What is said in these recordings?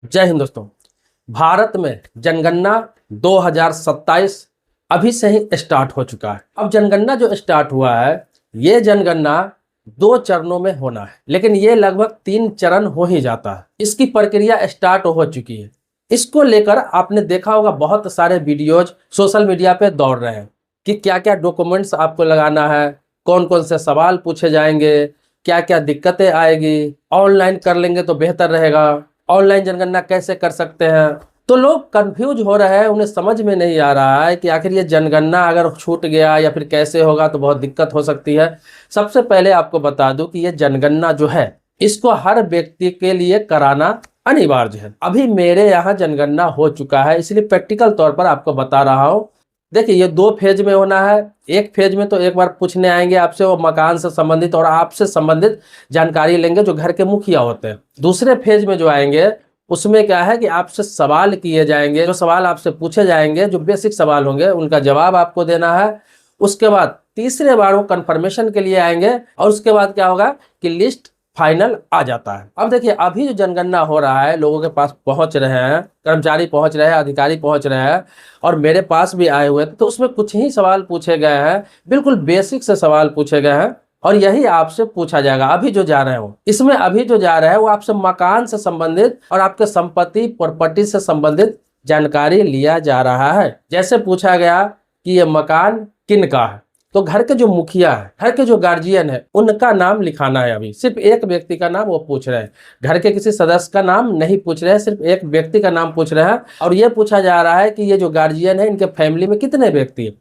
जय हिंद दोस्तों। भारत में जनगणना 2027 अभी से ही स्टार्ट हो चुका है। अब जनगणना जो स्टार्ट हुआ है, ये जनगणना 2 चरणों में होना है, लेकिन ये लगभग 3 चरण हो ही जाता है। इसकी प्रक्रिया स्टार्ट हो चुकी है। इसको लेकर आपने देखा होगा बहुत सारे वीडियोज सोशल मीडिया पे दौड़ रहे हैं कि क्या क्या डॉक्यूमेंट्स आपको लगाना है, कौन कौन से सवाल पूछे जाएंगे, क्या क्या दिक्कतें आएगी, ऑनलाइन कर लेंगे तो बेहतर रहेगा, ऑनलाइन जनगणना कैसे कर सकते हैं। तो लोग कंफ्यूज हो रहे हैं, उन्हें समझ में नहीं आ रहा है कि आखिर ये जनगणना अगर छूट गया या फिर कैसे होगा तो बहुत दिक्कत हो सकती है। सबसे पहले आपको बता दूं कि ये जनगणना जो है, इसको हर व्यक्ति के लिए कराना अनिवार्य है। अभी मेरे यहाँ जनगणना हो चुका है, इसलिए प्रैक्टिकल तौर पर आपको बता रहा हूँ। देखिए, ये 2 फेज में होना है। एक फेज में तो एक बार पूछने आएंगे आपसे, वो मकान से संबंधित और आपसे संबंधित जानकारी लेंगे जो घर के मुखिया होते हैं। दूसरे फेज में जो आएंगे उसमें क्या है कि आपसे सवाल किए जाएंगे, जो सवाल आपसे पूछे जाएंगे, जो बेसिक सवाल होंगे उनका जवाब आपको देना है। उसके बाद तीसरे बार वो कंफर्मेशन के लिए आएंगे और उसके बाद क्या होगा कि लिस्ट फाइनल आ जाता है। अब देखिए, अभी जो जनगणना हो रहा है, लोगों के पास पहुंच रहे हैं, कर्मचारी पहुंच रहे हैं, अधिकारी पहुंच रहे हैं और मेरे पास भी आए हुए थे, तो उसमें कुछ ही सवाल पूछे गए हैं, बिल्कुल बेसिक से सवाल पूछे गए हैं और यही आपसे पूछा जाएगा। अभी जो जा रहे हैं वो इसमें अभी जो जा रहा है वो आपसे मकान से संबंधित और आपके संपत्ति प्रॉपर्टी से संबंधित जानकारी लिया जा रहा है। जैसे पूछा गया कि ये मकान किन का है, तो घर के जो मुखिया है, घर के जो गार्जियन है, उनका नाम लिखाना है। अभी सिर्फ एक व्यक्ति का नाम वो पूछ रहे हैं, घर के किसी सदस्य का नाम नहीं पूछ रहे हैं, सिर्फ एक व्यक्ति का नाम पूछ रहे हैं। और ये पूछा जा रहा है कि ये जो गार्जियन है, इनके फैमिली में कितने व्यक्ति है।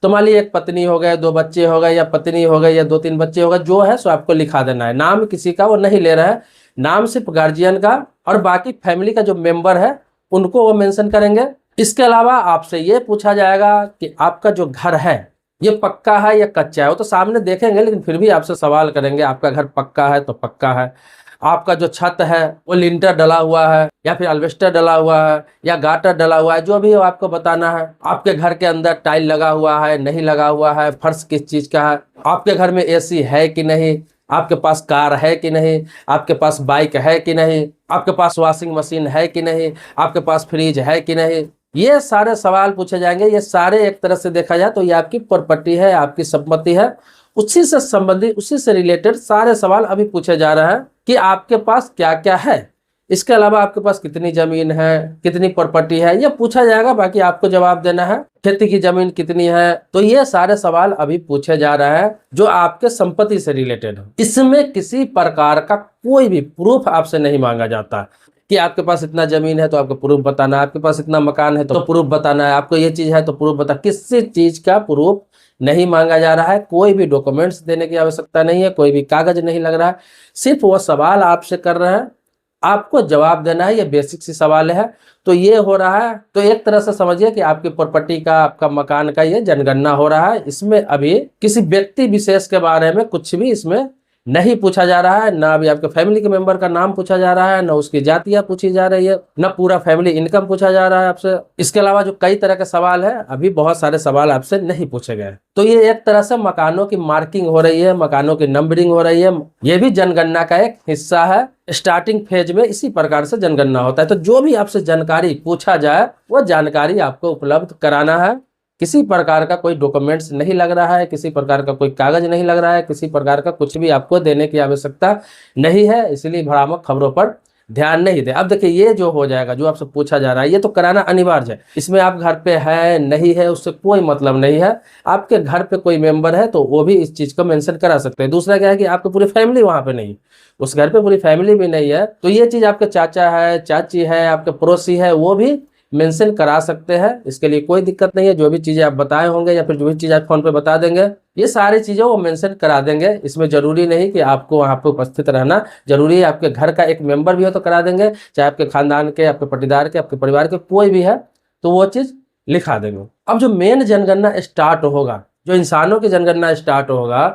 तो मान लीजिए एक पत्नी हो गए, 2 बच्चे हो गए, या पत्नी हो गए, या 2-3 बच्चे हो गए, जो है सो आपको लिखा देना है। नाम किसी का वो नहीं ले रहा है, नाम सिर्फ गार्जियन का और बाकी फैमिली का जो मेंबर है उनको वो मेंशन करेंगे। इसके अलावा आपसे ये पूछा जाएगा कि आपका जो घर है ये पक्का है या कच्चा है। वो तो सामने देखेंगे, लेकिन फिर भी आपसे सवाल करेंगे, आपका घर पक्का है तो पक्का है। आपका जो छत है वो लिंटर डला हुआ है या फिर अल्वेस्टर डला हुआ है या गाटर डला हुआ है, जो भी हो आपको बताना है। आपके घर के अंदर टाइल लगा हुआ है, नहीं लगा हुआ है, फर्श किस चीज का है, आपके घर में एसी है कि नहीं, आपके पास कार है कि नहीं, आपके पास बाइक है कि नहीं, आपके पास वॉशिंग मशीन है कि नहीं, आपके पास फ्रिज है कि नहीं। ये सारे सवाल पूछे जाएंगे। ये सारे एक तरह से देखा जाए तो ये आपकी प्रॉपर्टी है, आपकी संपत्ति है, उसी से संबंधित, उसी से रिलेटेड सारे सवाल अभी पूछे जा रहे हैं कि आपके पास क्या क्या है। इसके अलावा आपके पास कितनी जमीन है, कितनी प्रॉपर्टी है, ये पूछा जाएगा। बाकी आपको जवाब देना है, खेती की जमीन कितनी है। तो ये सारे सवाल अभी पूछे जा रहे हैं जो आपके संपत्ति से रिलेटेड है। इसमें किसी प्रकार का कोई भी प्रूफ आपसे नहीं मांगा जाता कि आपके पास इतना जमीन है तो आपको प्रूफ बताना है, आपके पास इतना मकान है तो प्रूफ बताना है, आपको ये चीज है तो प्रूफ बता। किसी चीज का प्रूफ नहीं मांगा जा रहा है, कोई भी डॉक्यूमेंट्स देने की आवश्यकता नहीं है, कोई भी कागज नहीं लग रहा है। सिर्फ वो सवाल आपसे कर रहे हैं, आपको जवाब देना है। ये बेसिक सी सवाल है। तो ये हो रहा है, तो एक तरह से समझिए कि आपकी प्रॉपर्टी का, आपका मकान का ये जनगणना हो रहा है। इसमें अभी किसी व्यक्ति विशेष के बारे में कुछ भी इसमें नहीं पूछा जा रहा है, ना अभी आपके फैमिली के मेंबर का नाम पूछा जा रहा है, ना उसकी जातियां पूछी जा रही है, ना पूरा फैमिली इनकम पूछा जा रहा है आपसे। इसके अलावा जो कई तरह के सवाल है, अभी बहुत सारे सवाल आपसे नहीं पूछे गए। तो ये एक तरह से मकानों की मार्किंग हो रही है, मकानों की नंबरिंग हो रही है। ये भी जनगणना का एक हिस्सा है। स्टार्टिंग फेज में इसी प्रकार से जनगणना होता है। तो जो भी आपसे जानकारी पूछा जाए वो जानकारी आपको उपलब्ध कराना है। किसी प्रकार का कोई डॉक्यूमेंट्स नहीं लग रहा है, किसी प्रकार का कोई कागज नहीं लग रहा है, किसी प्रकार का कुछ भी आपको देने की आवश्यकता नहीं है। इसलिए भ्रामक खबरों पर ध्यान नहीं दे। अब देखिए, ये जो हो जाएगा, जो आपसे पूछा जा रहा है, ये तो कराना अनिवार्य है। इसमें आप घर पे है नहीं है उससे कोई मतलब नहीं है। आपके घर पे कोई मेंबर है तो वो भी इस चीज को मेंशन करा सकते हैं। दूसरा क्या है कि आपकी पूरी फैमिली वहां पे नहीं, उस घर पे पूरी फैमिली भी नहीं है, तो ये चीज आपके चाचा है, चाची है, आपके पड़ोसी है, वो भी मेंशन करा सकते हैं। इसके लिए कोई दिक्कत नहीं है। जो भी चीजें आप बताए होंगे या फिर जो भी चीज आप फोन पे बता देंगे, ये सारी चीजें वो मेंशन करा देंगे। इसमें जरूरी नहीं कि आपको वहां पे उपस्थित रहना, जरूरी है आपके घर का एक मेंबर भी हो तो करा देंगे, चाहे आपके खानदान के, आपके पटीदार के, आपके परिवार के कोई भी है तो वो चीज लिखा देंगे। अब जो मेन जनगणना स्टार्ट होगा, जो इंसानों की जनगणना स्टार्ट होगा,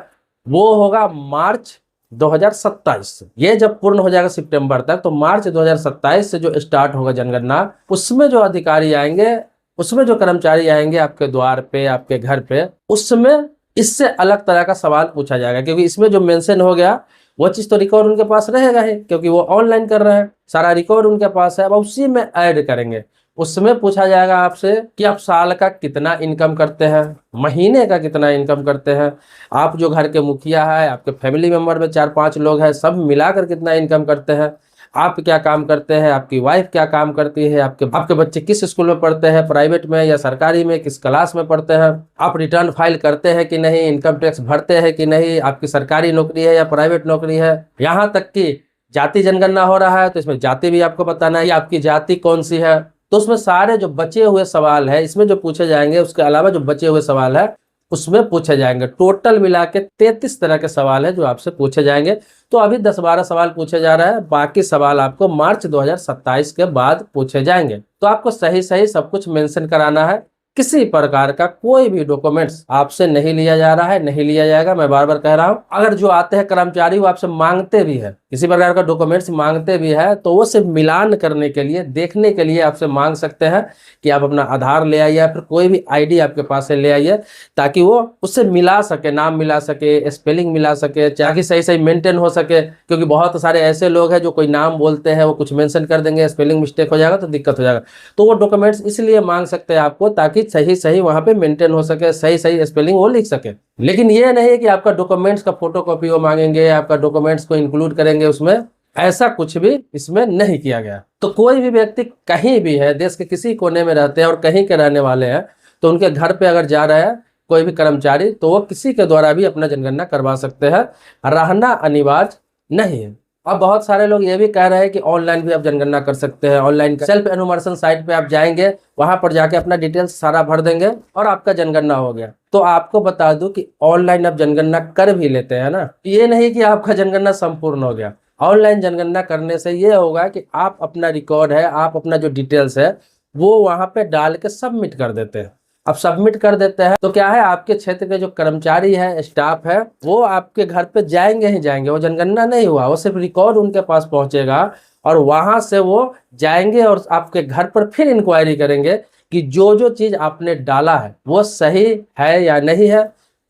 वो होगा मार्च 2027 से। ये जब पूर्ण हो जाएगा सितंबर तक, तो मार्च 2027 से जो स्टार्ट होगा जनगणना, उसमें जो अधिकारी आएंगे, उसमें जो कर्मचारी आएंगे आपके द्वार पे, आपके घर पे, उसमें इससे अलग तरह का सवाल पूछा जाएगा। क्योंकि इसमें जो मेंशन हो गया वो चीज़ तो रिकॉर्ड उनके पास रहेगा ही, क्योंकि वो ऑनलाइन कर रहे हैं, सारा रिकॉर्ड उनके पास है। अब उसी में ऐड करेंगे, उसमें पूछा जाएगा आपसे कि आप साल का कितना इनकम करते हैं, महीने का कितना इनकम करते हैं, आप जो घर के मुखिया है, आपके फैमिली मेंबर में 4-5 लोग हैं, सब मिलाकर कितना इनकम करते हैं, आप क्या काम करते हैं, आपकी वाइफ क्या काम करती है, आपके बच्चे किस स्कूल में पढ़ते हैं, प्राइवेट में या सरकारी में, किस क्लास में पढ़ते हैं, आप रिटर्न फाइल करते हैं कि नहीं, इनकम टैक्स भरते हैं कि नहीं, आपकी सरकारी नौकरी है या प्राइवेट नौकरी है। यहाँ तक कि जाति जनगणना हो रहा है तो इसमें जाति भी आपको बताना है कि आपकी जाति कौन सी है। तो उसमें सारे जो बचे हुए सवाल है इसमें जो पूछे जाएंगे, उसके अलावा जो बचे हुए सवाल है उसमें पूछे जाएंगे। टोटल मिला के 33 तरह के सवाल है जो आपसे पूछे जाएंगे। तो अभी 10-12 सवाल पूछे जा रहा है, बाकी सवाल आपको मार्च 2027 के बाद पूछे जाएंगे। तो आपको सही सही सब कुछ मेंशन कराना है। किसी प्रकार का कोई भी डॉक्यूमेंट्स आपसे नहीं लिया जा रहा है, नहीं लिया जाएगा। मैं बार बार कह रहा हूं, अगर जो आते हैं कर्मचारी वो आपसे मांगते भी है, किसी प्रकार का डॉक्यूमेंट्स मांगते भी है, तो वो सिर्फ मिलान करने के लिए, देखने के लिए आपसे मांग सकते हैं कि आप अपना आधार ले आइए या फिर कोई भी आईडी आपके पास से ले आइए, ताकि वो उससे मिला सके, नाम मिला सके, स्पेलिंग मिला सके, ताकि सही सही मेंटेन हो सके। क्योंकि बहुत सारे ऐसे लोग हैं जो कोई नाम बोलते हैं, वो कुछ मेंशन कर देंगे, स्पेलिंग मिस्टेक हो जाएगा तो दिक्कत हो जाएगा। तो वो डॉक्यूमेंट्स इसलिए मांग सकते हैं आपको, ताकि सही सही वहां पे मेंटेन हो सके, सही सही स्पेलिंग वो लिख सके। लेकिन ये नहीं है कि आपका डॉक्यूमेंट्स का फोटोकॉपी वो मांगेंगे, आपका डॉक्यूमेंट्स को इंक्लूड करेंगे उसमें, ऐसा कुछ भी इसमें नहीं किया गया। तो कोई भी व्यक्ति कहीं भी है, देश के किसी कोने में रहते हैं और कहीं के रहने वाले हैं, तो उनके घर पे अगर जा रहा है कोई भी कर्मचारी, तो वो किसी के द्वारा भी अपना जनगणना करवा सकते हैं, रहना अनिवार्य नहीं है। अब बहुत सारे लोग ये भी कह रहे हैं कि ऑनलाइन भी आप जनगणना कर सकते हैं। ऑनलाइन सेल्फ एनुमरेशन साइट पे आप जाएंगे, वहां पर जाके अपना डिटेल्स सारा भर देंगे और आपका जनगणना हो गया। तो आपको बता दूं कि ऑनलाइन आप जनगणना कर भी लेते हैं ना, ये नहीं कि आपका जनगणना संपूर्ण हो गया। ऑनलाइन जनगणना करने से ये होगा कि आप अपना रिकॉर्ड है, आप अपना जो डिटेल्स है वो वहां पे डाल के सबमिट कर देते हैं। अब सबमिट कर देते हैं तो क्या है, आपके क्षेत्र के जो कर्मचारी है, स्टाफ है, वो आपके घर पे जाएंगे ही जाएंगे। वो जनगणना नहीं हुआ, वो सिर्फ रिकॉर्ड उनके पास पहुंचेगा और वहां से वो जाएंगे और आपके घर पर फिर इंक्वायरी करेंगे कि जो जो चीज आपने डाला है वो सही है या नहीं है।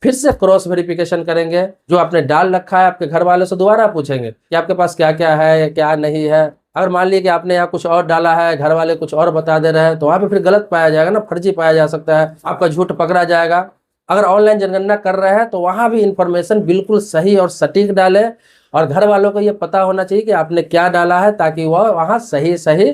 फिर से क्रॉस वेरिफिकेशन करेंगे, जो आपने डाल रखा है आपके घर वालों से दोबारा पूछेंगे कि आपके पास क्या क्या है, क्या नहीं है। अगर मान लीजिए कि आपने यहाँ कुछ और डाला है, घर वाले कुछ और बता दे रहे हैं, तो वहाँ पे फिर गलत पाया जाएगा ना, फर्जी पाया जा सकता है, आपका झूठ पकड़ा जाएगा। अगर ऑनलाइन जनगणना कर रहे हैं तो वहाँ भी इंफॉर्मेशन बिल्कुल सही और सटीक डाले, और घर वालों को ये पता होना चाहिए कि आपने क्या डाला है, ताकि वह वहाँ सही सही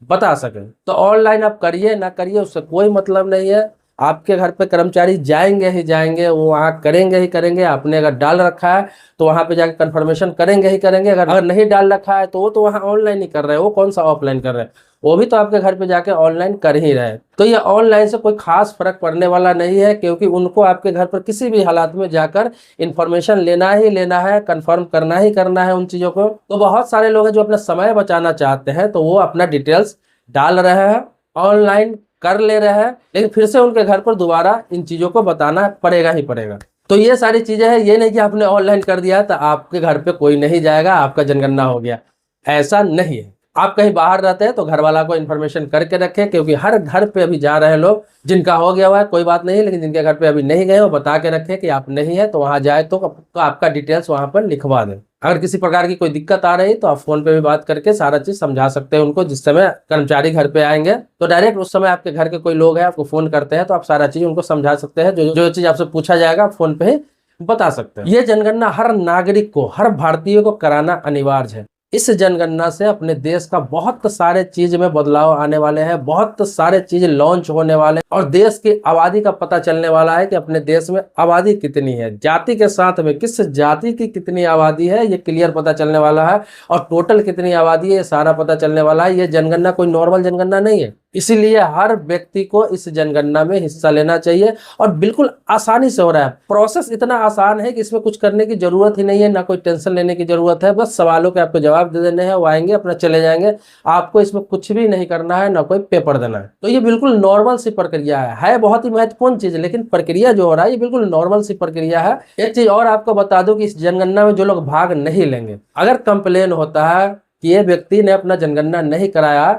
बता सके। तो ऑनलाइन आप करिए ना करिए उससे कोई मतलब नहीं है, आपके घर पे कर्मचारी जाएंगे ही जाएंगे, वो वहाँ करेंगे ही करेंगे। आपने अगर डाल रखा है तो वहाँ पे जाकर कंफर्मेशन करेंगे ही करेंगे, अगर नहीं डाल रखा है तो वो तो वहाँ ऑनलाइन ही कर रहे हैं, वो कौन सा ऑफलाइन कर रहे हैं, वो भी तो आपके घर पे जाके ऑनलाइन कर ही रहे हैं। तो ये ऑनलाइन से कोई खास फर्क पड़ने वाला नहीं है, क्योंकि उनको आपके घर पर किसी भी हालात में जाकर इन्फॉर्मेशन लेना ही लेना है, कंफर्म करना ही करना है उन चीज़ों को। तो बहुत सारे लोग हैं जो अपना समय बचाना चाहते हैं, तो वो अपना डिटेल्स डाल रहे हैं, ऑनलाइन कर ले रहे हैं, लेकिन फिर से उनके घर पर दोबारा इन चीज़ों को बताना पड़ेगा ही पड़ेगा। तो ये सारी चीज़ें हैं, ये नहीं कि आपने ऑनलाइन कर दिया तो आपके घर पे कोई नहीं जाएगा, आपका जनगणना हो गया, ऐसा नहीं है। आप कहीं बाहर रहते हैं तो घर वाला को इन्फॉर्मेशन करके रखें, क्योंकि हर घर पे अभी जा रहे हैं लोग, जिनका हो गया हुआ है कोई बात नहीं, लेकिन जिनके घर पे अभी नहीं गए वो बता के रखें कि आप नहीं है, तो वहाँ जाए तो आपका डिटेल्स वहाँ पर लिखवा दें। अगर किसी प्रकार की कोई दिक्कत आ रही तो आप फोन पे भी बात करके सारा चीज समझा सकते हैं उनको। जिस समय कर्मचारी घर पे आएंगे तो डायरेक्ट उस समय आपके घर के कोई लोग हैं आपको फोन करते हैं, तो आप सारा चीज उनको समझा सकते हैं, जो चीज आपसे पूछा जाएगा फोन पे ही बता सकते हैं। ये जनगणना हर नागरिक को, हर भारतीय को कराना अनिवार्य है। इस जनगणना से अपने देश का बहुत सारे चीज में बदलाव आने वाले हैं, बहुत सारे चीज लॉन्च होने वाले हैं, और देश की आबादी का पता चलने वाला है कि अपने देश में आबादी कितनी है, जाति के साथ में किस जाति की कितनी आबादी है ये क्लियर पता चलने वाला है, और टोटल कितनी आबादी है ये सारा पता चलने वाला है। ये जनगणना कोई नॉर्मल जनगणना नहीं है, इसीलिए हर व्यक्ति को इस जनगणना में हिस्सा लेना चाहिए। और बिल्कुल आसानी से हो रहा है, प्रोसेस इतना आसान है कि इसमें कुछ करने की जरूरत ही नहीं है, ना कोई टेंशन लेने की जरूरत है। बस सवालों के आपको जवाब दे देने हैं, वो आएंगे अपना चले जाएंगे, आपको इसमें कुछ भी नहीं करना है, ना कोई पेपर देना है। तो ये बिल्कुल नॉर्मल सी प्रक्रिया है बहुत ही महत्वपूर्ण चीज, लेकिन प्रक्रिया जो हो रहा है ये बिल्कुल नॉर्मल सी प्रक्रिया है। एक चीज और आपको बता दूं कि इस जनगणना में जो लोग भाग नहीं लेंगे, अगर कंप्लेन होता है कि ये व्यक्ति ने अपना जनगणना नहीं कराया,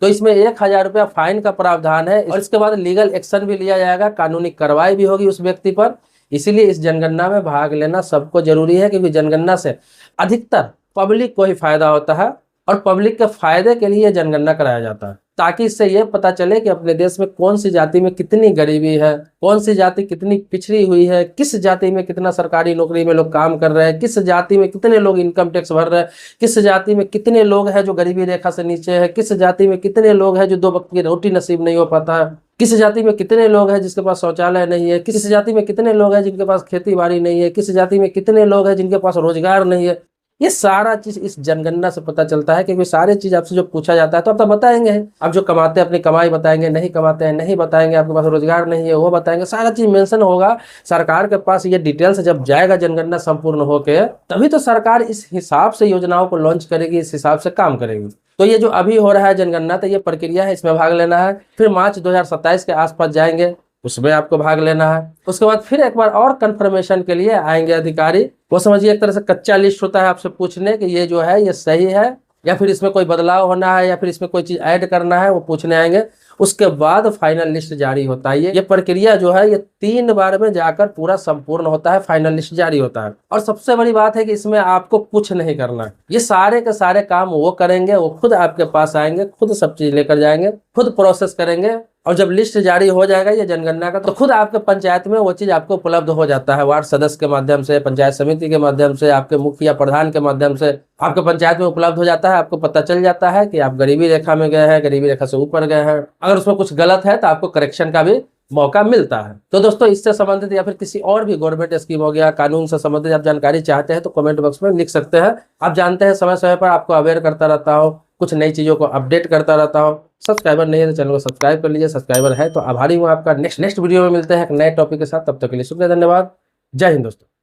तो इसमें 1000 रुपया फाइन का प्रावधान है, और इसके बाद लीगल एक्शन भी लिया जाएगा, कानूनी कार्रवाई भी होगी उस व्यक्ति पर। इसीलिए इस जनगणना में भाग लेना सबको जरूरी है, क्योंकि जनगणना से अधिकतर पब्लिक को ही फायदा होता है और पब्लिक के फायदे के लिए जनगणना कराया जाता है, ताकि इससे यह पता चले कि अपने देश में कौन सी जाति में कितनी गरीबी है, कौन सी जाति कितनी पिछड़ी हुई है, किस जाति में कितना सरकारी नौकरी में लोग काम कर रहे हैं, किस जाति में कितने लोग इनकम टैक्स भर रहे हैं, किस जाति में कितने लोग हैं जो गरीबी रेखा से नीचे है, किस जाति में कितने लोग हैं जो 2 वक्त की रोटी नसीब नहीं हो पाता है, किस जाति में कितने लोग हैं जिसके पास शौचालय नहीं है, किस जाति में कितने लोग हैं जिनके पास खेती बाड़ी नहीं है, किस जाति में कितने लोग हैं जिनके पास रोजगार नहीं है। ये सारा चीज इस जनगणना से पता चलता है, क्योंकि सारी चीज आपसे जो पूछा जाता है तो आप तो बताएंगे, आप जो कमाते हैं अपनी कमाई बताएंगे, नहीं कमाते हैं नहीं बताएंगे, आपके पास रोजगार नहीं है वो बताएंगे, सारा चीज मेंशन होगा। सरकार के पास ये डिटेल्स जब जाएगा जनगणना संपूर्ण होके, तभी तो सरकार इस हिसाब से योजनाओं को लॉन्च करेगी, इस हिसाब से काम करेगी। तो ये जो अभी हो रहा है जनगणना, तो ये प्रक्रिया है, इसमें भाग लेना है। फिर मार्च 2027 के आसपास जाएंगे, उसमें आपको भाग लेना है। उसके बाद फिर एक बार और कंफर्मेशन के लिए आएंगे अधिकारी। वो समझिए एक तरह से कच्चा लिस्ट होता है आपसे पूछने कि ये जो है ये सही है या फिर इसमें कोई बदलाव होना है या फिर इसमें कोई चीज ऐड करना है, वो पूछने आएंगे। उसके बाद फाइनल लिस्ट जारी होता है। ये प्रक्रिया जो है ये 3 बार में जाकर पूरा संपूर्ण होता है, फाइनल लिस्ट जारी होता है। और सबसे बड़ी बात है कि इसमें आपको कुछ नहीं करना है, ये सारे के सारे काम वो करेंगे, वो खुद आपके पास आएंगे, खुद सब चीज लेकर जाएंगे, खुद प्रोसेस करेंगे। और जब लिस्ट जारी हो जाएगा ये जनगणना का, तो खुद आपके पंचायत में वो चीज आपको उपलब्ध हो जाता है, वार्ड सदस्य के माध्यम से, पंचायत समिति के माध्यम से, आपके मुखिया प्रधान के माध्यम से आपके पंचायत में उपलब्ध हो जाता है। आपको पता चल जाता है कि आप गरीबी रेखा में गए हैं, गरीबी रेखा से ऊपर गए हैं। अगर उसमें कुछ गलत है तो आपको करेक्शन का भी मौका मिलता है। तो दोस्तों, इससे संबंधित या फिर किसी और भी गवर्नमेंट स्कीम हो गया, कानून से संबंधित आप जानकारी चाहते हैं तो कमेंट बॉक्स में लिख सकते हैं। आप जानते हैं समय समय पर आपको अवेयर करता रहता हूँ, कुछ नई चीजों को अपडेट करता रहता हूँ। सब्सक्राइबर नहीं है तो चैनल को सब्सक्राइब कर लीजिए, सब्सक्राइबर है तो आभारी हूँ आपका। नेक्स्ट वीडियो में मिलते हैं एक नए टॉपिक के साथ, तब तक के लिए शुक्रिया, धन्यवाद, जय हिंद दोस्तों।